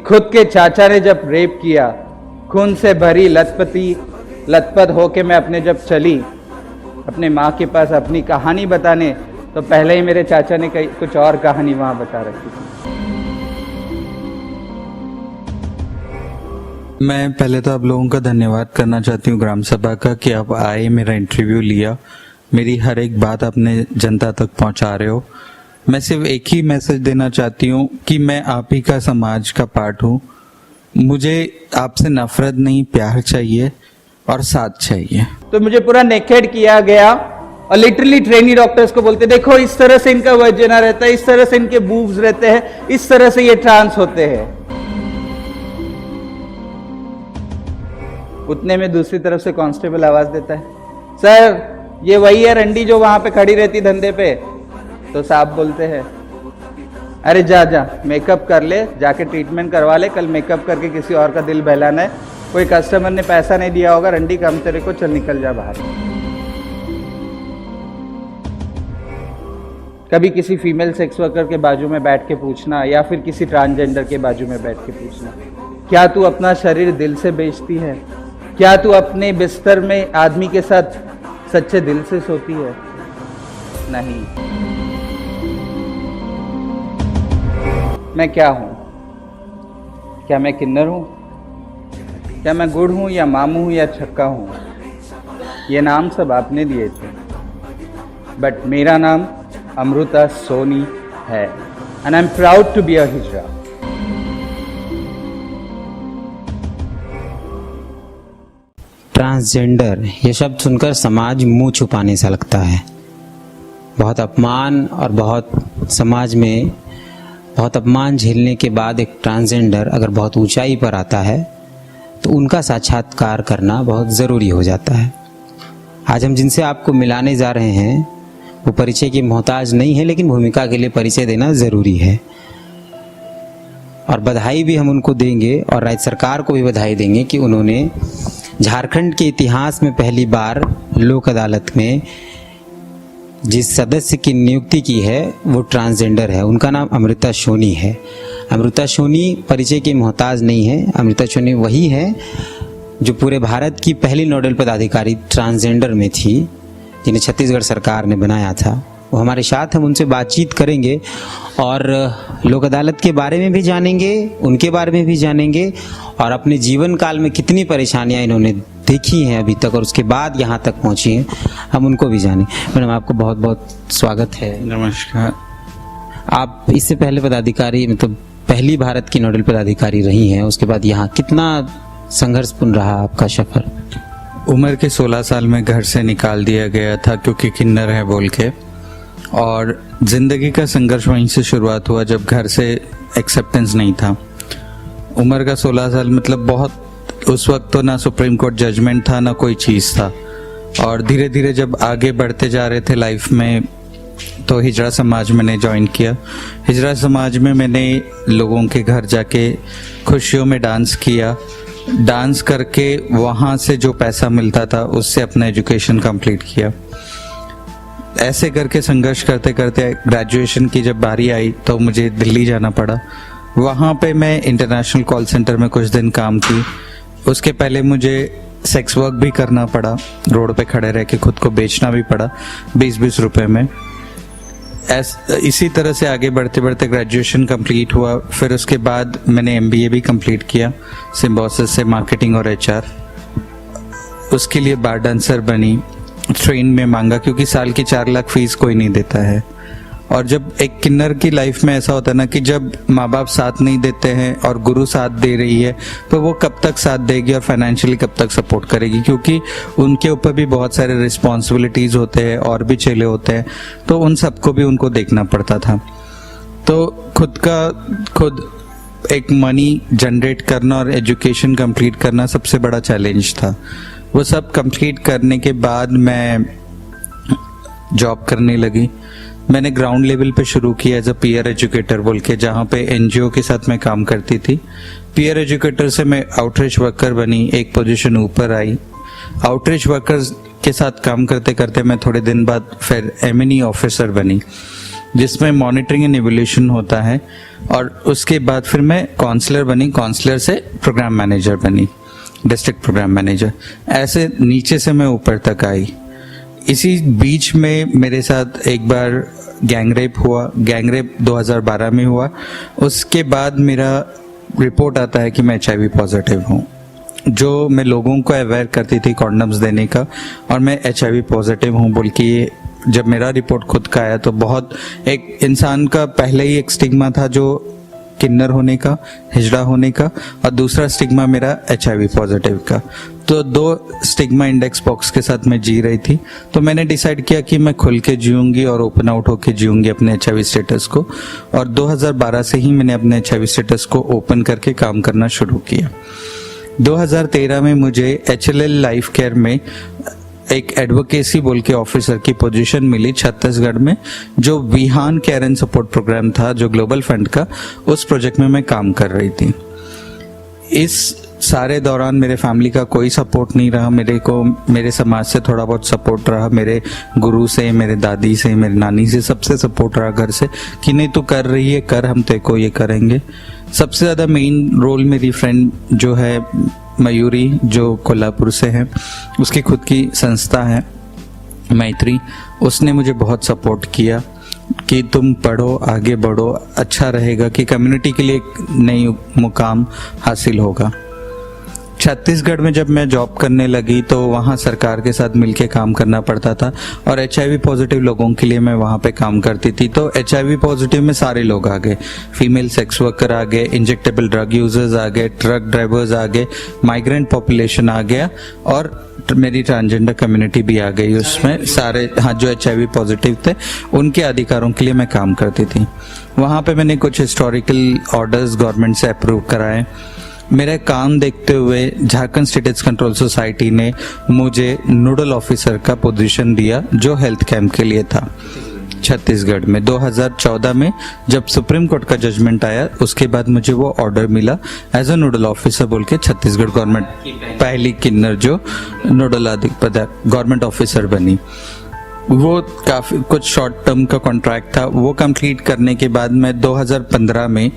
खुद के चाचा ने जब रेप किया, खून से भरी लथपथ होके मैं अपने जब चली अपने माँ के पास अपनी कहानी बताने, तो पहले ही मेरे चाचा ने कुछ और कहानी वहां बता रखी थी। मैं पहले तो आप लोगों का धन्यवाद करना चाहती हूँ ग्राम सभा का कि आप आए, मेरा इंटरव्यू लिया, मेरी हर एक बात अपने जनता तक पहुँचा रहे हो। मैं सिर्फ एक ही मैसेज देना चाहती हूँ कि मैं आप ही का समाज का पार्ट हूँ। मुझे आपसे नफरत नहीं, प्यार चाहिए और साथ चाहिए। तो मुझे पूरा नेकेड किया गया और लिटरली ट्रेनी डॉक्टर्स को बोलते, देखो इस तरह से इनका वजना रहता है, इस तरह से इनके बूब्स रहते हैं, इस तरह से ये ट्रांस होते हैं। उतने में दूसरी तरफ से कांस्टेबल आवाज देता है, सर ये वही है रंडी जो वहां पे खड़ी रहती धंधे पे। तो साहब बोलते हैं, अरे जा मेकअप कर ले, जाके ट्रीटमेंट करवा ले, कल मेकअप करके किसी और का दिल बहलाना है, कोई कस्टमर ने पैसा नहीं दिया होगा, रंडी कम तेरे को, चल निकल जा बाहर। कभी किसी फीमेल सेक्स वर्कर के बाजू में बैठ के पूछना, या फिर किसी ट्रांसजेंडर के बाजू में बैठ के पूछना, क्या तू अपना शरीर दिल से बेचती है? क्या तू अपने बिस्तर में आदमी के साथ सच्चे दिल से सोती है? नहीं। मैं क्या हूं? क्या मैं किन्नर हूं? क्या मैं गुड़ हूं या मामू हूं या छक्का हूं? ये नाम सब आपने दिए थे, बट मेरा नाम अमृता सोनी है, and I am proud to be a hijra. Transgender ये शब्द सुनकर समाज मुंह छुपाने सा लगता है। बहुत अपमान और बहुत समाज में बहुत अपमान झेलने के बाद एक ट्रांसजेंडर अगर बहुत ऊंचाई पर आता है तो उनका साक्षात्कार करना बहुत ज़रूरी हो जाता है। आज हम जिनसे आपको मिलाने जा रहे हैं वो परिचय की मोहताज नहीं है, लेकिन भूमिका के लिए परिचय देना ज़रूरी है। और बधाई भी हम उनको देंगे और राज्य सरकार को भी बधाई देंगे कि उन्होंने झारखंड के इतिहास में पहली बार लोक अदालत में जिस सदस्य की नियुक्ति की है वो ट्रांसजेंडर है। उनका नाम अमृता सोनी है। अमृता सोनी परिचय की मोहताज नहीं है। अमृता सोनी वही है जो पूरे भारत की पहली नोडल पदाधिकारी ट्रांसजेंडर में थी, जिन्हें छत्तीसगढ़ सरकार ने बनाया था। वो हमारे साथ, हम उनसे बातचीत करेंगे और लोक अदालत के बारे में भी जानेंगे, उनके बारे में भी जानेंगे और अपने जीवन काल में कितनी परेशानियां इन्होंने देखी हैं अभी तक और उसके बाद यहाँ तक पहुँची हैं, हम उनको भी जानें। मैडम आपको बहुत बहुत स्वागत है। नमस्कार। आप इससे पहले पदाधिकारी, मतलब पहली भारत की नोडल पदाधिकारी रही हैं, उसके बाद यहाँ कितना संघर्षपूर्ण रहा आपका सफर? उम्र के 16 साल में घर से निकाल दिया गया था क्योंकि किन्नर है बोल के, और ज़िंदगी का संघर्ष वहीं से शुरुआत हुआ जब घर से एक्सेप्टेंस नहीं था। उम्र का 16 साल मतलब बहुत, उस वक्त तो ना सुप्रीम कोर्ट जजमेंट था ना कोई चीज़ था, और धीरे धीरे जब आगे बढ़ते जा रहे थे लाइफ में तो हिजड़ा समाज मैंने ज्वाइन किया। हिजड़ा समाज में मैंने लोगों के घर जाके खुशियों में डांस किया। डांस करके वहाँ से जो पैसा मिलता था उससे अपना एजुकेशन कंप्लीट किया। ऐसे करके संघर्ष करते करते ग्रेजुएशन की जब बारी आई तो मुझे दिल्ली जाना पड़ा। वहाँ पे मैं इंटरनेशनल कॉल सेंटर में कुछ दिन काम की। उसके पहले मुझे सेक्स वर्क भी करना पड़ा, रोड पे खड़े रह के खुद को बेचना भी पड़ा 20-20 रुपए में। इसी तरह से आगे बढ़ते बढ़ते ग्रेजुएशन कंप्लीट हुआ। फिर उसके बाद मैंने MBA भी कंप्लीट किया सिम्बोसिस से, मार्केटिंग और HR। उसके लिए बार डांसर बनी, ट्रेन में मांगा क्योंकि साल की 4 लाख फीस कोई नहीं देता है। और जब एक किन्नर की लाइफ में ऐसा होता है ना कि जब माँ बाप साथ नहीं देते हैं और गुरु साथ दे रही है तो वो कब तक साथ देगी और फाइनेंशियली कब तक सपोर्ट करेगी, क्योंकि उनके ऊपर भी बहुत सारे रिस्पॉन्सिबिलिटीज़ होते हैं और भी चेले होते हैं, तो उन सबको भी उनको देखना पड़ता था। तो खुद एक मनी जनरेट करना और एजुकेशन कंप्लीट करना सबसे बड़ा चैलेंज था। वो सब कंप्लीट करने के बाद मैं जॉब करने लगी। मैंने ग्राउंड लेवल पे शुरू किया एज अ पीयर एजुकेटर बोल के, जहाँ पे NGO के साथ मैं काम करती थी। पीयर एजुकेटर से मैं आउटरीच वर्कर बनी, एक पोजीशन ऊपर आई। आउटरीच वर्कर्स के साथ काम करते करते मैं थोड़े दिन बाद फिर M&E ऑफिसर बनी। जिसमें मॉनिटरिंग एंड इवोल्यूशन होता है। और उसके बाद फिर मैं काउंसलर बनी, काउंसलर से प्रोग्राम मैनेजर बनी, डिस्ट्रिक्ट प्रोग्राम मैनेजर। ऐसे नीचे से मैं ऊपर तक आई। इसी बीच में मेरे साथ एक बार गैंगरेप हुआ। गैंगरेप 2012 में हुआ। उसके बाद मेरा रिपोर्ट आता है कि मैं HIV पॉजिटिव हूँ। जो मैं लोगों को अवेयर करती थी कॉन्डम्स देने का, और मैं HIV पॉजिटिव हूँ बोल के जब मेरा रिपोर्ट खुद का आया तो बहुत, एक इंसान का पहले ही एक स्टिग्मा था जो किन्नर होने का, हिजड़ा होने का, और दूसरा स्टिग्मा मेरा HIV पॉजिटिव का। तो 2 स्टिग्मा इंडेक्स बॉक्स के साथ मैं जी रही थी। तो मैंने डिसाइड किया कि मैं खुल के जीऊंगी और ओपन आउट होके जीऊंगी अपने HIV स्टेटस को। और 2012 से ही मैंने अपने HIV स्टेटस को ओपन करके काम करना शुरू किया। 2013 में मुझे HLL लाइफ केयर में एक एडवोकेसी बोल के ऑफिसर की पोजीशन मिली छत्तीसगढ़ में, जो Vihaan care and support program था जो ग्लोबल फंड का, उस प्रोजेक्ट में मैं काम कर रही थी। इस सारे दौरान मेरे फैमिली का कोई सपोर्ट नहीं रहा। मेरे समाज से थोड़ा बहुत सपोर्ट रहा, मेरे गुरु से, मेरे दादी से, मेरी नानी से, सबसे सपोर्ट रहा घर से कि नहीं तू कर रही है, कर, हम तेरे को ये करेंगे। सबसे ज़्यादा मेन रोल मेरी फ्रेंड जो है मयूरी, जो कोल्हापुर से है, उसकी खुद की संस्था है मैत्री, उसने मुझे बहुत सपोर्ट किया कि तुम पढ़ो, आगे बढ़ो, अच्छा रहेगा, कि कम्युनिटी के लिए एक नई मुकाम हासिल होगा। छत्तीसगढ़ में जब मैं जॉब करने लगी तो वहाँ सरकार के साथ मिलके काम करना पड़ता था, और HIV पॉजिटिव लोगों के लिए मैं वहाँ पे काम करती थी। तो HIV पॉजिटिव में सारे लोग आ गए, फीमेल सेक्स वर्कर आ गए, इंजेक्टेबल ड्रग यूजर्स आ गए, ट्रक ड्राइवर्स आ गए, माइग्रेंट पॉपुलेशन आ गया, और मेरी ट्रांसजेंडर कम्युनिटी भी आ गई उसमें। सारे जो HIV पॉजिटिव थे उनके अधिकारों के लिए मैं काम करती थी। वहाँ पे मैंने कुछ हिस्टोरिकल ऑर्डर्स गवर्नमेंट से अप्रूव कराए। मेरा काम देखते हुए Jharkhand state ads control society ने मुझे नोडल ऑफिसर का पोजीशन दिया, जो हेल्थ कैंप के लिए था छत्तीसगढ़ में। 2014 में जब सुप्रीम कोर्ट का जजमेंट आया, उसके बाद मुझे वो ऑर्डर मिला एज अ नोडल ऑफिसर बोल के। छत्तीसगढ़ गवर्नमेंट पहली किन्नर जो नोडल गवर्नमेंट ऑफिसर बनी। वो काफी कुछ शॉर्ट टर्म का कॉन्ट्रैक्ट था। वो कंप्लीट करने के बाद मैं 2015 में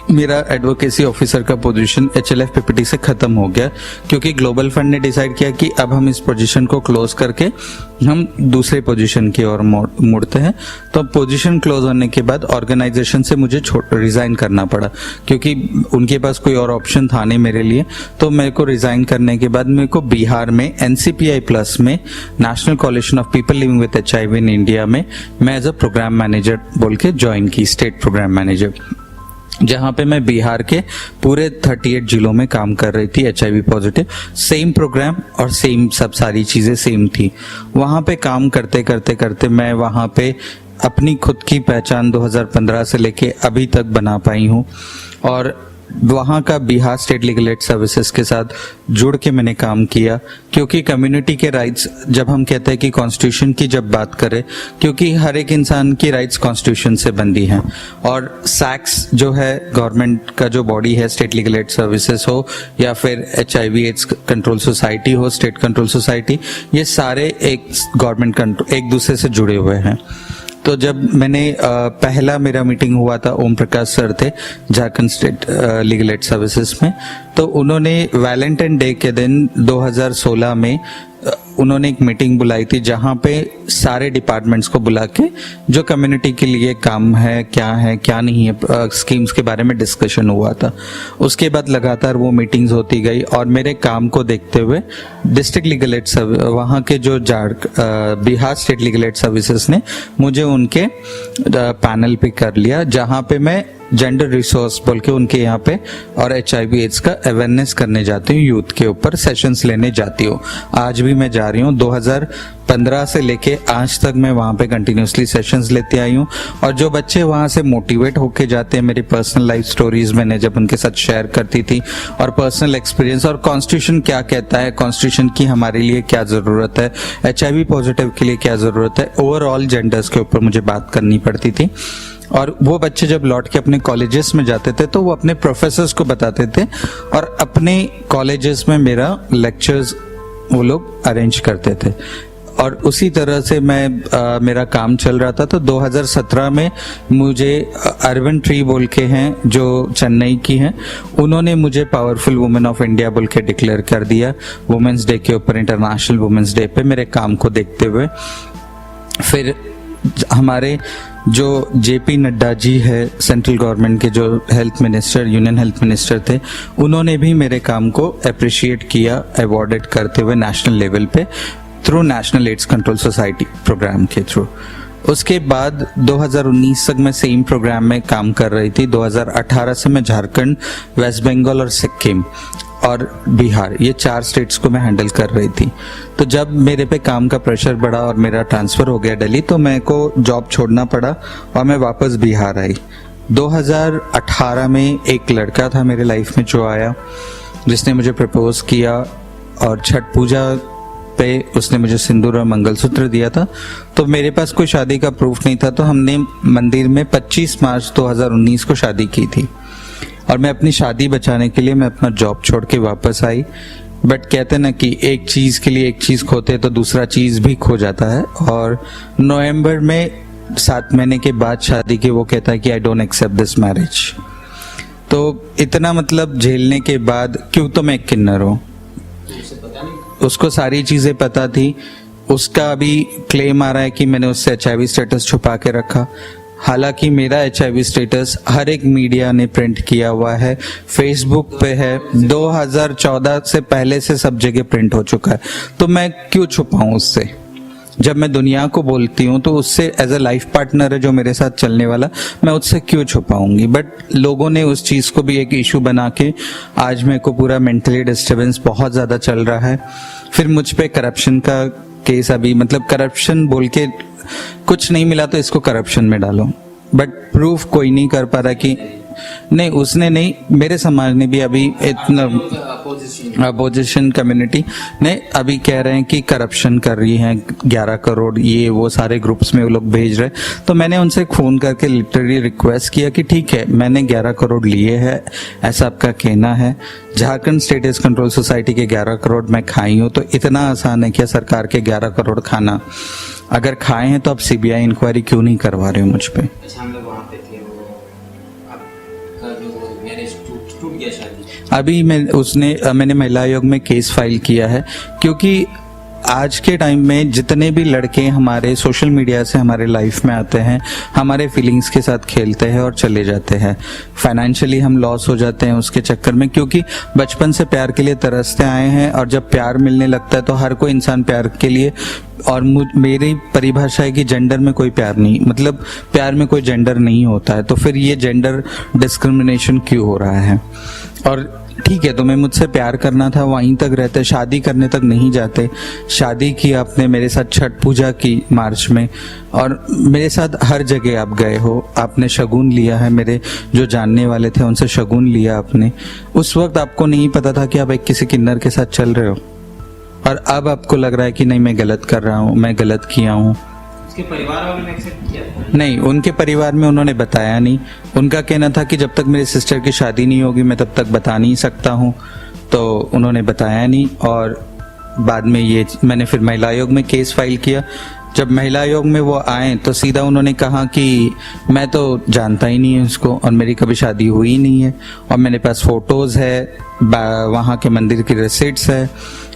मेरा एडवोकेसी ऑफिसर का पोजीशन HLF PPT से खत्म हो गया, क्योंकि ग्लोबल फंड ने डिसाइड किया कि अब हम इस पोजीशन को क्लोज करके हम दूसरे पोजीशन की ओर मुड़ते हैं। तो पोजीशन क्लोज होने के बाद ऑर्गेनाइजेशन से मुझे रिजाइन करना पड़ा, क्योंकि उनके पास कोई और ऑप्शन था नहीं मेरे लिए। तो मेरे को रिजाइन करने के बाद मेरे को बिहार में NCPI प्लस में, national collision of people living with HIV in India में, मैं एज अ प्रोग्राम मैनेजर बोल के ज्वाइन की, स्टेट प्रोग्राम मैनेजर, जहां पे मैं बिहार के पूरे 38 जिलों में काम कर रही थी HIV पॉजिटिव। सेम प्रोग्राम और सेम सब सारी चीजें सेम थी। वहां पे काम करते करते करते मैं वहां पे अपनी खुद की पहचान 2015 से लेके अभी तक बना पाई हूँ, और वहाँ का Bihar state legal aid services के साथ जुड़ के मैंने काम किया। क्योंकि कम्युनिटी के राइट्स, जब हम कहते हैं कि कॉन्स्टिट्यूशन की जब बात करें, क्योंकि हर एक इंसान की राइट्स कॉन्स्टिट्यूशन से बंधी हैं, और सैक्स जो है गवर्नमेंट का जो बॉडी है, स्टेट लीगल एड सर्विसेज हो या फिर HIV एड्स कंट्रोल सोसाइटी हो, स्टेट कंट्रोल सोसाइटी, ये सारे एक गवर्नमेंट कंट्रोल एक दूसरे से जुड़े हुए हैं। तो जब मैंने पहला मेरा मीटिंग हुआ था, ओम प्रकाश सर थे Jharkhand state legal aid services में, तो उन्होंने वैलेंटाइन डे के दिन 2016 में उन्होंने एक मीटिंग बुलाई थी, जहां पे सारे डिपार्टमेंट्स को बुला के जो कम्युनिटी के लिए काम है क्या नहीं है, स्कीम्स के बारे में डिस्कशन हुआ था। उसके बाद लगातार वो मीटिंग्स होती गई, और मेरे काम को देखते हुए डिस्ट्रिक्ट लीगल एड वहाँ के जो Bihar state legal aid services ने मुझे उनके पैनल पे कर लिया, जहाँ पे मैं जेंडर रिसोर्स बोल के उनके यहाँ पे और HIV एड्स का अवेयरनेस करने जाती हूँ, यूथ के ऊपर सेशंस लेने जाती हूँ। आज भी मैं जा रही हूँ, 2015 से लेके आज तक मैं वहाँ पे कंटिन्यूसली सेशंस लेते आई हूँ। और जो बच्चे वहाँ से मोटिवेट होके जाते हैं, मेरी पर्सनल लाइफ स्टोरीज मैंने जब उनके साथ शेयर करती थी, और पर्सनल एक्सपीरियंस, और कॉन्स्टिट्यूशन क्या कहता है, कॉन्स्टिट्यूशन की हमारे लिए क्या जरूरत है, HIV पॉजिटिव के लिए क्या जरूरत है, ओवरऑल जेंडर्स के ऊपर मुझे बात करनी पड़ती थी। और वो बच्चे जब लौट के अपने कॉलेजेस में जाते थे तो वो अपने प्रोफेसर्स को बताते थे, और अपने कॉलेजेस में मेरा लेक्चर्स वो लोग अरेंज करते थे। और उसी तरह से मैं मेरा काम चल रहा था। तो 2017 में मुझे अर्बन ट्री बोल के हैं जो चेन्नई की हैं, उन्होंने मुझे पावरफुल वुमेन ऑफ इंडिया बोल के डिक्लेयर कर दिया वुमेन्स डे के ऊपर, इंटरनेशनल वुमेन्स डे पे, मेरे काम को देखते हुए। फिर हमारे जो जेपी नड्डा जी है, सेंट्रल गवर्नमेंट के जो health minister, union health minister थे, उन्होंने भी मेरे काम को अप्रिशिएट किया अवॉर्डेड करते हुए नेशनल लेवल पे through national AIDS control society program के थ्रू। उसके बाद 2019 तक मैं सेम प्रोग्राम में काम कर रही थी। 2018 से मैं झारखंड, वेस्ट बंगाल और सिक्किम और बिहार, ये 4 स्टेट्स को मैं हैंडल कर रही थी। तो जब मेरे पे काम का प्रेशर बढ़ा और मेरा ट्रांसफ़र हो गया दिल्ली, तो मेरे को जॉब छोड़ना पड़ा और मैं वापस बिहार आई। 2018 में एक लड़का था मेरे लाइफ में जो आया, जिसने मुझे प्रपोज किया और छठ पूजा पे उसने मुझे सिंदूर और मंगलसूत्र दिया था। तो मेरे पास कोई शादी का प्रूफ नहीं था, तो हमने मंदिर में 25 मार्च 2019 को शादी की थी। और मैं अपनी शादी बचाने के लिए मैं अपना जॉब छोड़ के वापस आई। बट कहते ना कि एक चीज़ के लिए एक चीज़ खोते तो दूसरा चीज़ भी खो जाता है। और नवंबर में 7 महीने के बाद शादी के वो कहता है कि I don't accept this marriage. तो इतना मतलब झेलने के बाद, क्यों तो मैं एक किन्नर हूँ, उसको सारी चीज़ें पता थी। उसका अभी क्लेम आ रहा है कि मैंने उससे HIV स्टेटस छुपा के रखा। हालांकि मेरा HIV स्टेटस हर एक मीडिया ने प्रिंट किया हुआ है, फेसबुक पे है, 2014 से पहले से सब जगह प्रिंट हो चुका है। तो मैं क्यों छुपाऊं उससे? जब मैं दुनिया को बोलती हूँ तो उससे एज अ लाइफ पार्टनर है जो मेरे साथ चलने वाला, मैं उससे क्यों छुपाऊंगी? बट लोगों ने उस चीज़ को भी एक इशू बना के आज मेरे को पूरा मेंटली डिस्टर्बेंस बहुत ज़्यादा चल रहा है। फिर मुझ पे करप्शन का केस, अभी मतलब करप्शन बोल के कुछ नहीं मिला तो इसको करप्शन में डालो, बट प्रूफ कोई नहीं कर पा रहा कि नहीं, उसने नहीं, मेरे समाज ने भी अभी इतना अपोजिशन कम्युनिटी ने अभी कह रहे हैं कि करप्शन कर रही हैं 11 करोड़, ये वो सारे ग्रुप्स में वो लोग भेज रहे। तो मैंने उनसे फ़ोन करके लिटरली रिक्वेस्ट किया कि ठीक है, मैंने 11 करोड़ लिए हैं, ऐसा आपका कहना है, Jharkhand state ads control society के 11 करोड़ मैं खाई हूँ, तो इतना आसान है क्या सरकार के 11 करोड़ खाना? अगर खाए हैं तो आप CBI इंक्वायरी क्यों नहीं करवा रहे हो मुझ पे? अभी मैंने महिला आयोग में केस फाइल किया है, क्योंकि आज के टाइम में जितने भी लड़के हमारे सोशल मीडिया से हमारे लाइफ में आते हैं, हमारे फीलिंग्स के साथ खेलते हैं और चले जाते हैं, फाइनेंशियली हम लॉस हो जाते हैं उसके चक्कर में, क्योंकि बचपन से प्यार के लिए तरसते आए हैं। और जब प्यार मिलने लगता है तो हर कोई इंसान प्यार के लिए, और मेरी परिभाषा है कि जेंडर में कोई प्यार नहीं, मतलब प्यार में कोई जेंडर नहीं होता है। तो फिर ये जेंडर डिस्क्रिमिनेशन क्यों हो रहा है? और ठीक है, तुम्हें मुझसे प्यार करना था, वहीं तक रहते, शादी करने तक नहीं जाते। शादी की आपने मेरे साथ, छठ पूजा की मार्च में, और मेरे साथ हर जगह आप गए हो, आपने शगुन लिया है, मेरे जो जानने वाले थे उनसे शगुन लिया आपने। उस वक्त आपको नहीं पता था कि आप एक किसी किन्नर के साथ चल रहे हो, और अब आपको लग रहा है कि नहीं, मैं गलत कर रहा हूँ, मैं गलत किया हूँ। उसके परिवार वालों ने एक्सेप्ट किया? नहीं, उनके परिवार में उन्होंने बताया नहीं। उनका कहना था कि जब तक मेरी सिस्टर की शादी नहीं होगी मैं तब तक बता नहीं सकता हूँ, तो उन्होंने बताया नहीं। और बाद में ये मैंने फिर महिला आयोग में केस फाइल किया। जब महिला आयोग में वो आए तो सीधा उन्होंने कहा कि मैं तो जानता ही नहीं है उसको, और मेरी कभी शादी हुई ही नहीं है, और मेरे पास फोटोज़ है, वहाँ के मंदिर की रिसिट्स है,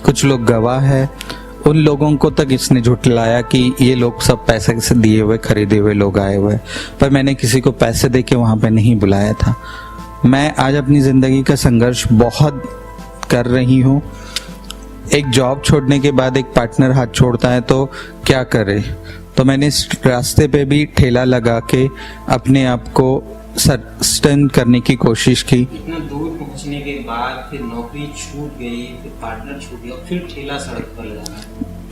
कुछ लोग गवाह है। उन लोगों को तक इसने झुठलाया कि ये लोग सब पैसे से दिए हुए, खरीदे हुए लोग आए हुए, पर मैंने किसी को पैसे दे के वहाँ पे नहीं बुलाया था। मैं आज अपनी ज़िंदगी का संघर्ष बहुत कर रही हूँ। एक जॉब छोड़ने के बाद एक पार्टनर हाथ छोड़ता है तो क्या करे? तो मैंने इस रास्ते पे भी ठेला लगा के अपने आप को सस्टेन करने की कोशिश की। इतना दूर पहुंचने के बाद फिर नौकरी छूट गई, फिर पार्टनर छूट गया, फिर ठेला सड़क पर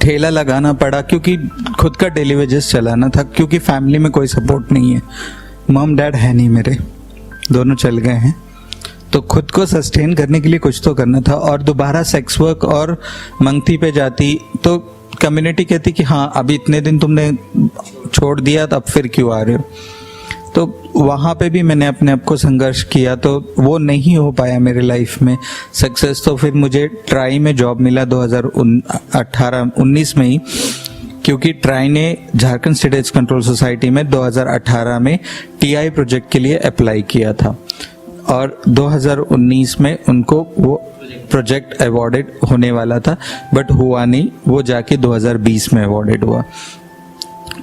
ठेला लगाना पड़ा, क्योंकि खुद का डेली वेजेस चलाना था, क्योंकि फैमिली में कोई सपोर्ट नहीं है। मॉम डैड है नहीं मेरे, दोनों चल गए हैं, तो खुद को सस्टेन करने के लिए कुछ तो करना था। और दोबारा सेक्स वर्क और मंगती पे जाती तो कम्युनिटी कहती कि हाँ, अभी इतने दिन तुमने छोड़ दिया, तब फिर क्यों आ रहे हो? तो वहाँ पे भी मैंने अपने आप को संघर्ष किया, तो वो नहीं हो पाया मेरे लाइफ में सक्सेस। तो फिर मुझे ट्राई में जॉब मिला 2019 में ही, क्योंकि ट्राई ने Jharkhand state ads control society में 2018 में टीआई प्रोजेक्ट के लिए अप्लाई किया था और 2019 में उनको वो प्रोजेक्ट अवॉर्डेड होने वाला था, बट हुआ नहीं, वो जाके 2020 में अवॉर्डेड हुआ।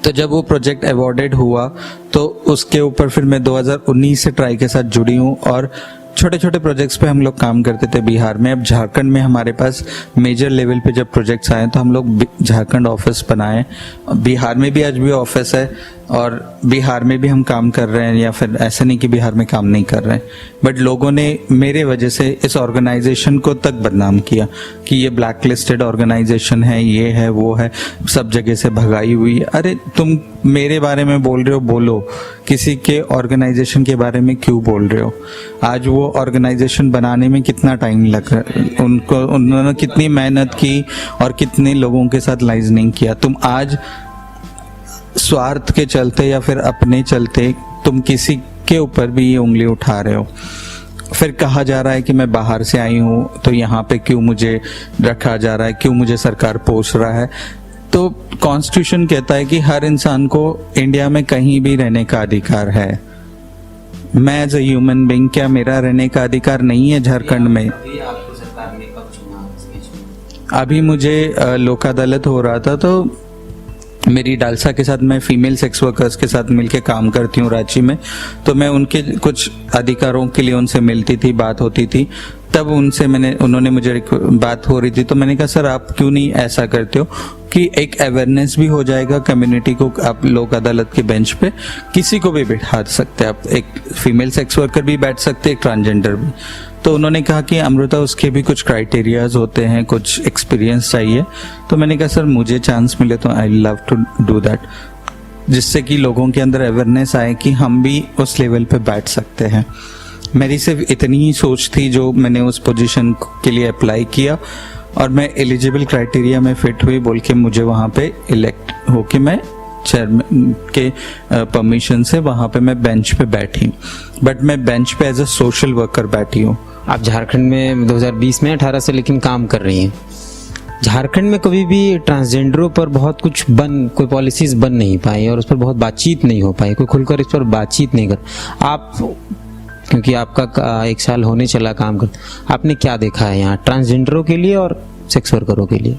तो जब वो प्रोजेक्ट अवॉर्डेड हुआ तो उसके ऊपर फिर मैं 2019 से ट्राई के साथ जुड़ी हूँ और छोटे छोटे प्रोजेक्ट्स पे हम लोग काम करते थे बिहार में। अब झारखंड में हमारे पास मेजर लेवल पे जब प्रोजेक्ट्स आए तो हम लोग झारखंड ऑफिस बनाए। बिहार में भी आज भी ऑफिस है और बिहार में भी हम काम कर रहे हैं, या फिर ऐसा नहीं कि बिहार में काम नहीं कर रहे हैं, बट लोगों ने मेरे वजह से इस ऑर्गेनाइजेशन को तक बदनाम किया कि ये ब्लैक लिस्टेड ऑर्गेनाइजेशन है, ये है, वो है, सब जगह से भगाई हुई है। अरे तुम मेरे बारे में बोल रहे हो, बोलो, किसी के ऑर्गेनाइजेशन के बारे में क्यों बोल रहे हो? आज वो ऑर्गेनाइजेशन बनाने में कितना टाइम लगा, उन्होंने कितनी मेहनत की और कितने लोगों के साथ लाइजनिंग किया। तुम आज स्वार्थ के चलते या फिर अपने चलते तुम किसी के ऊपर भी ये उंगली उठा रहे हो। फिर कहा जा रहा है कि मैं बाहर से आई हूँ तो यहाँ पे क्यों मुझे रखा जा रहा है, क्यों मुझे सरकार पोष रहा है। तो कॉन्स्टिट्यूशन कहता है कि हर इंसान को इंडिया में कहीं भी रहने का अधिकार है। मैं एज ए ह्यूमन बीइंग, क्या मेरा रहने का अधिकार नहीं है झारखंड में? अभी मुझे लोक अदालत हो रहा था तो मेरी डालसा के साथ, मैं फीमेल सेक्स वर्कर्स के साथ मिलके काम करती हूँ रांची में, तो मैं उनके कुछ अधिकारों के लिए उनसे मिलती थी, बात होती थी। तब उन्होंने मुझे बात हो रही थी तो मैंने कहा सर आप क्यों नहीं ऐसा करते हो कि एक अवेयरनेस भी हो जाएगा कम्युनिटी को। आप लोक अदालत के बेंच पे किसी को भी बैठा सकते हैं, आप एक फीमेल सेक्स वर्कर भी बैठ सकते हैं, एक ट्रांसजेंडर भी। तो उन्होंने कहा कि अमृता उसके भी कुछ क्राइटेरियाज होते हैं, कुछ एक्सपीरियंस चाहिए। तो मैंने कहा सर मुझे चांस मिले तो I love to do that, जिससे कि लोगों के अंदर अवेयरनेस आए कि हम भी उस लेवल पे बैठ सकते हैं। मेरी सिर्फ इतनी ही सोच थी जो मैंने उस पोजीशन के लिए अप्लाई किया और मैं एलिजिबल क्राइटेरिया में फिट हुई बोल के मुझे वहाँ पे इलेक्ट होके मैं चेयरमैन के परमिशन से वहाँ पे मैं बेंच पे बैठी, बट मैं बेंच पे एज अ सोशल वर्कर बैठी हूँ। आप झारखंड में 2020 में 18 से लेकिन काम कर रही हैं। झारखंड में कभी भी ट्रांसजेंडरों पर बहुत कुछ कोई पॉलिसीज बन नहीं पाई और उस पर बहुत बातचीत नहीं हो पाई, कोई खुलकर इस पर बातचीत नहीं कर। आप, क्योंकि आपका 1 साल होने चला काम कर, आपने क्या देखा है यहाँ ट्रांसजेंडरों के लिए और सेक्स वर्करों के लिए?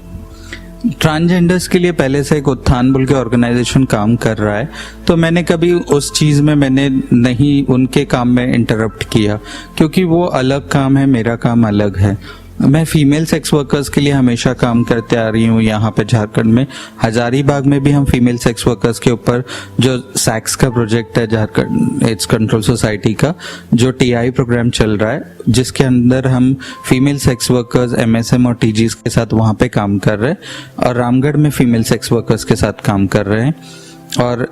ट्रांसजेंडर्स के लिए पहले से एक उत्थान बोल के ऑर्गेनाइजेशन काम कर रहा है, तो मैंने कभी उस चीज में मैंने नहीं उनके काम में इंटरप्ट किया, क्योंकि वो अलग काम है, मेरा काम अलग है। मैं फीमेल सेक्स वर्कर्स के लिए हमेशा काम करते आ रही हूँ। यहाँ पे झारखंड में हजारीबाग में भी हम फीमेल सेक्स वर्कर्स के ऊपर जो सैक्स का प्रोजेक्ट है, झारखंड एड्स कंट्रोल सोसाइटी का जो टीआई प्रोग्राम चल रहा है, जिसके अंदर हम फीमेल सेक्स वर्कर्स एमएसएम और टीजीज के साथ वहाँ पे काम कर रहे हैं और रामगढ़ में फीमेल सेक्स वर्कर्स के साथ काम कर रहे हैं। और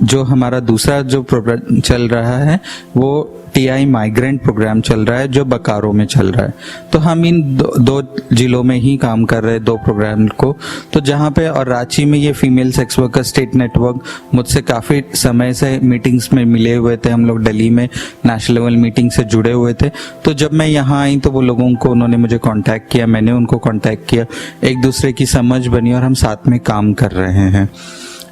जो हमारा दूसरा जो प्रोग्राम चल रहा है वो टीआई माइग्रेंट प्रोग्राम चल रहा है जो बकारो में चल रहा है। तो हम इन दो जिलों में ही काम कर रहे हैं, 2 प्रोग्राम को। तो जहाँ पे, और रांची में ये female sex worker state network मुझसे काफ़ी समय से मीटिंग्स में मिले हुए थे, हम लोग दिल्ली में नेशनल लेवल मीटिंग से जुड़े हुए थे। तो जब मैं यहाँ आई तो वो लोगों को, उन्होंने मुझे कांटेक्ट किया, मैंने उनको कांटेक्ट किया, एक दूसरे की समझ बनी और हम साथ में काम कर रहे हैं।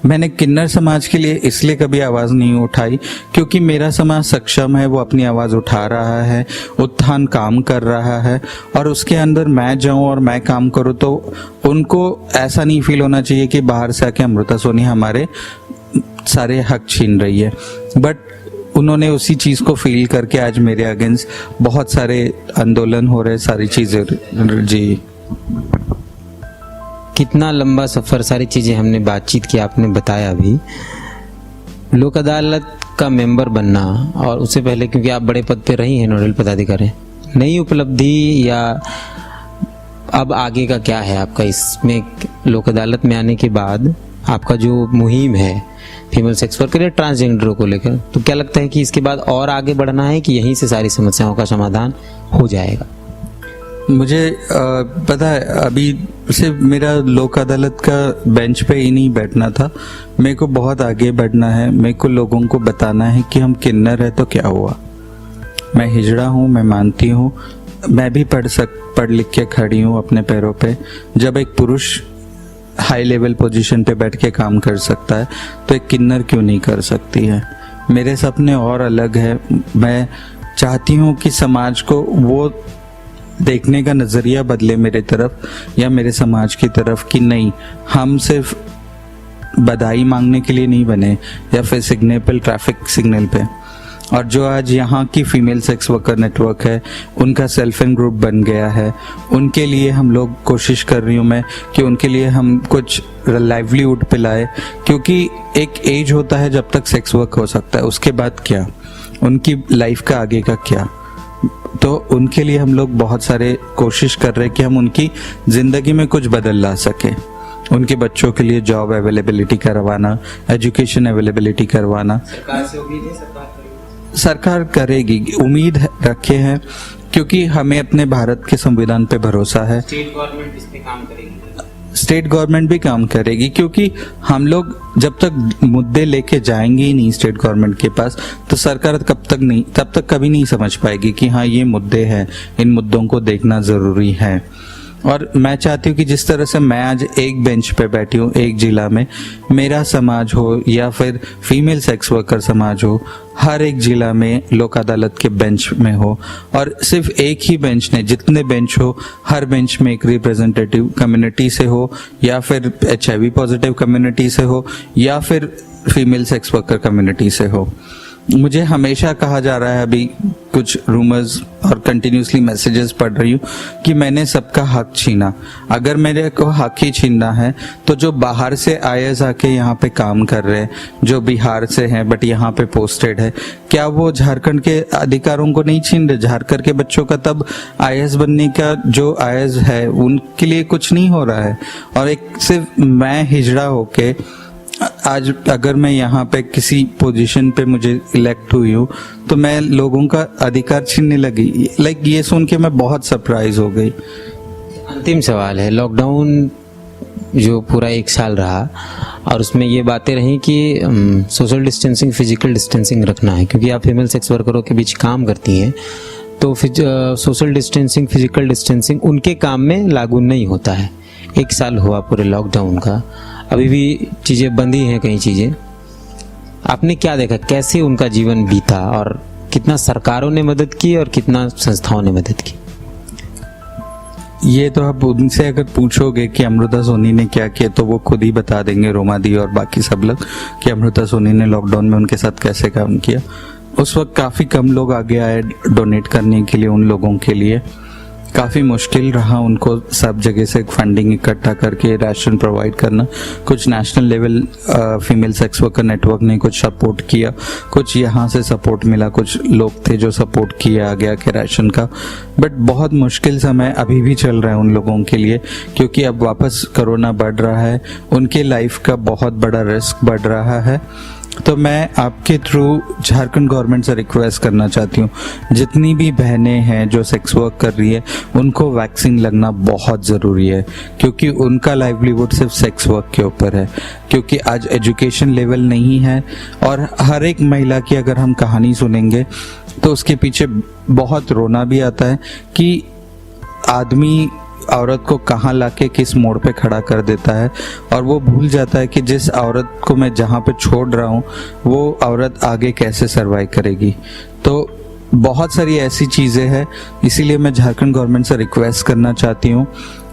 मैंने किन्नर समाज के लिए इसलिए कभी आवाज़ नहीं उठाई क्योंकि मेरा समाज सक्षम है, वो अपनी आवाज़ उठा रहा है, उत्थान काम कर रहा है, और उसके अंदर मैं जाऊं और मैं काम करूं तो उनको ऐसा नहीं फील होना चाहिए कि बाहर से आके अमृता सोनी हमारे सारे हक छीन रही है। बट उन्होंने उसी चीज़ को फील करके आज मेरे अगेंस्ट बहुत सारे आंदोलन हो रहे, सारी चीज़ें। जी, कितना लंबा सफ़र, सारी चीज़ें हमने बातचीत की, आपने बताया भी। लोक अदालत का मेंबर बनना और उससे पहले, क्योंकि आप बड़े पद पे रही हैं, नोडल पदाधिकारी, नई उपलब्धि या अब आगे का क्या है आपका इसमें? लोक अदालत में आने के बाद आपका जो मुहिम है फीमेल सेक्स वर्कर या ट्रांसजेंडरों को लेकर, तो क्या लगता है कि इसके बाद और आगे बढ़ना है कि यहीं से सारी समस्याओं का समाधान हो जाएगा? मुझे पता है, अभी सिर्फ मेरा लोक अदालत का बेंच पे ही नहीं बैठना था, मेरे को बहुत आगे बढ़ना है। मेरे को लोगों को बताना है कि हम किन्नर है तो क्या हुआ, मैं हिजड़ा हूँ, मैं मानती हूँ, मैं भी पढ़ लिख के खड़ी हूँ अपने पैरों पे। जब एक पुरुष हाई लेवल पोजीशन पे बैठ के काम कर सकता है तो एक किन्नर क्यों नहीं कर सकती है। मेरे सपने और अलग है। मैं चाहती हूँ कि समाज को वो देखने का नज़रिया बदले मेरे तरफ या मेरे समाज की तरफ कि नहीं, हम सिर्फ बधाई मांगने के लिए नहीं बने या फिर सिग्नल पे, ट्रैफिक सिग्नल पे। और जो आज यहाँ की फीमेल सेक्स वर्कर नेटवर्क है, उनका सेल्फ हेल्प ग्रुप बन गया है, उनके लिए हम लोग कोशिश कर रही हूँ मैं कि उनके लिए हम कुछ लाइवलीहुड पे लाए, क्योंकि एक एज होता है जब तक सेक्स वर्क हो सकता है, उसके बाद क्या, उनकी लाइफ का आगे का क्या। तो उनके लिए हम लोग बहुत सारे कोशिश कर रहे हैं कि हम उनकी ज़िंदगी में कुछ बदल ला सके। उनके बच्चों के लिए जॉब अवेलेबिलिटी करवाना, एजुकेशन अवेलेबिलिटी करवाना। सरकार करेगी, उम्मीद रखे हैं, क्योंकि हमें अपने भारत के संविधान पे भरोसा है। स्टेट गवर्नमेंट इस पे काम करेगी, स्टेट गवर्नमेंट भी काम करेगी, क्योंकि हम लोग जब तक मुद्दे लेके जाएंगे ही नहीं स्टेट गवर्नमेंट के पास, तो सरकार तब तक कभी नहीं समझ पाएगी कि हाँ ये मुद्दे हैं, इन मुद्दों को देखना ज़रूरी है। और मैं चाहती हूँ कि जिस तरह से मैं आज एक बेंच पे बैठी हूँ एक जिला में, मेरा समाज हो या फिर फीमेल सेक्स वर्कर समाज हो, हर एक जिला में लोक अदालत के बेंच में हो, और सिर्फ एक ही बेंच नहीं, जितने बेंच हो हर बेंच में एक रिप्रेजेंटेटिव कम्युनिटी से हो, या फिर HIV पॉजिटिव कम्युनिटी से हो, या फिर फीमेल सेक्स वर्कर कम्युनिटी से हो। मुझे हमेशा कहा जा रहा है, अभी कुछ रूमर्स और कंटिन्यूसली मैसेजेस पढ़ रही हूँ कि मैंने सबका हक छीना। अगर मेरे को हक ही छीनना है तो जो बाहर से आईएएस आके यहाँ पे काम कर रहे हैं, जो बिहार से हैं बट यहाँ पे पोस्टेड है, क्या वो झारखंड के अधिकारों को नहीं छीन रहे? झारखंड के बच्चों का तब आईएएस बनने का जो आईएएस है उनके लिए कुछ नहीं हो रहा है। और एक सिर्फ मैं हिजड़ा होके आज अगर मैं यहाँ पे किसी पोजीशन पे मुझे इलेक्ट हुई हूँ तो मैं लोगों का अधिकार छीनने लगी। लाइक ये सुन के मैं बहुत सरप्राइज हो गई। अंतिम सवाल है, लॉकडाउन जो पूरा 1 साल रहा और उसमें ये बातें रही कि सोशल डिस्टेंसिंग, फिजिकल डिस्टेंसिंग रखना है, क्योंकि आप फीमेल सेक्स वर्करों के बीच काम करती हैं, तो सोशल डिस्टेंसिंग, फिजिकल डिस्टेंसिंग उनके काम में लागू नहीं होता है। 1 साल हुआ पूरे लॉकडाउन का, अभी भी चीज़ें बंद ही हैं कई चीज़ें। आपने क्या देखा, कैसे उनका जीवन बीता और कितना सरकारों ने मदद की और कितना संस्थाओं ने मदद की? ये तो आप उनसे अगर पूछोगे कि अमृता सोनी ने क्या किया तो वो खुद ही बता देंगे, रोमा दी और बाकी सब लोग, कि अमृता सोनी ने लॉकडाउन में उनके साथ कैसे काम किया। उस वक्त काफ़ी कम लोग आगे आए डोनेट करने के लिए, उन लोगों के लिए काफ़ी मुश्किल रहा उनको सब जगह से फंडिंग इकट्ठा करके राशन प्रोवाइड करना। कुछ national level female sex worker network ने कुछ सपोर्ट किया, कुछ यहाँ से सपोर्ट मिला, कुछ लोग थे जो सपोर्ट किया गया के राशन का। बट बहुत मुश्किल समय अभी भी चल रहा है उन लोगों के लिए, क्योंकि अब वापस कोरोना बढ़ रहा है, उनके लाइफ का बहुत बड़ा रिस्क बढ़ रहा है। तो मैं आपके थ्रू झारखंड गवर्नमेंट से रिक्वेस्ट करना चाहती हूँ, जितनी भी बहनें हैं जो सेक्स वर्क कर रही है उनको वैक्सीन लगना बहुत ज़रूरी है, क्योंकि उनका लाइवलीहुड सिर्फ सेक्स वर्क के ऊपर है। क्योंकि आज एजुकेशन लेवल नहीं है, और हर एक महिला की अगर हम कहानी सुनेंगे तो उसके पीछे बहुत रोना भी आता है कि आदमी औरत को कहाँ लाके किस मोड़ पे खड़ा कर देता है, और वो भूल जाता है कि जिस औरत को मैं जहाँ पे छोड़ रहा हूँ वो औरत आगे कैसे सरवाइव करेगी। तो बहुत सारी ऐसी चीज़ें हैं, इसीलिए मैं झारखंड गवर्नमेंट से रिक्वेस्ट करना चाहती हूँ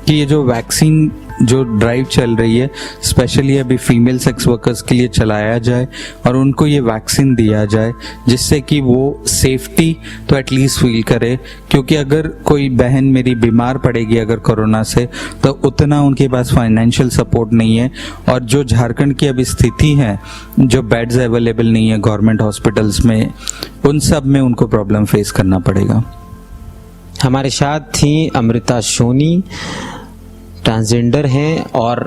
कि ये जो वैक्सीन जो ड्राइव चल रही है स्पेशली अभी फीमेल सेक्स वर्कर्स के लिए चलाया जाए और उनको ये वैक्सीन दिया जाए, जिससे कि वो सेफ्टी तो एटलीस्ट फील करे। क्योंकि अगर कोई बहन मेरी बीमार पड़ेगी अगर कोरोना से, तो उतना उनके पास फाइनेंशियल सपोर्ट नहीं है, और जो झारखंड की अभी स्थिति है, जो बेड्स अवेलेबल नहीं है गवर्नमेंट हॉस्पिटल्स में, उन सब में उनको प्रॉब्लम फेस करना पड़ेगा। हमारे साथ थी अमृता सोनी, ट्रांसजेंडर हैं और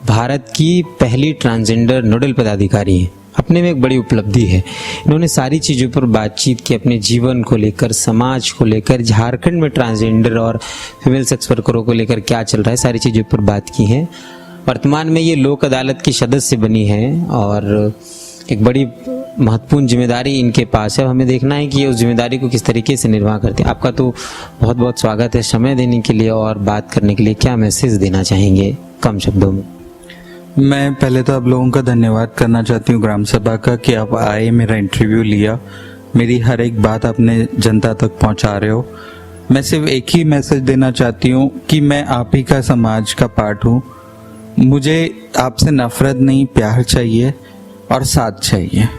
भारत की पहली ट्रांसजेंडर नोडल पदाधिकारी हैं। अपने में एक बड़ी उपलब्धि है। इन्होंने सारी चीज़ों पर बातचीत की, अपने जीवन को लेकर, समाज को लेकर, झारखंड में ट्रांसजेंडर और फीमेल सेक्स वर्करों को लेकर क्या चल रहा है, सारी चीज़ों पर बात की है। वर्तमान में ये लोक अदालत की सदस्य बनी है और एक बड़ी महत्वपूर्ण जिम्मेदारी इनके पास है। हमें देखना है कि ये उस जिम्मेदारी को किस तरीके से निर्वाह करते हैं। आपका तो बहुत बहुत स्वागत है समय देने के लिए और बात करने के लिए। क्या मैसेज देना चाहेंगे? कम शब्दों में। मैं पहले तो आप लोगों का धन्यवाद करना चाहती हूँ ग्राम सभा का कि आप आए, मेरा इंटरव्यू लिया, मेरी हर एक बात आपने जनता तक पहुँचा रहे हो। मैं सिर्फ एक ही मैसेज देना चाहती हूँ कि मैं आप ही का समाज का पार्ट हूँ। मुझे आपसे नफरत नहीं, प्यार चाहिए और साथ चाहिए।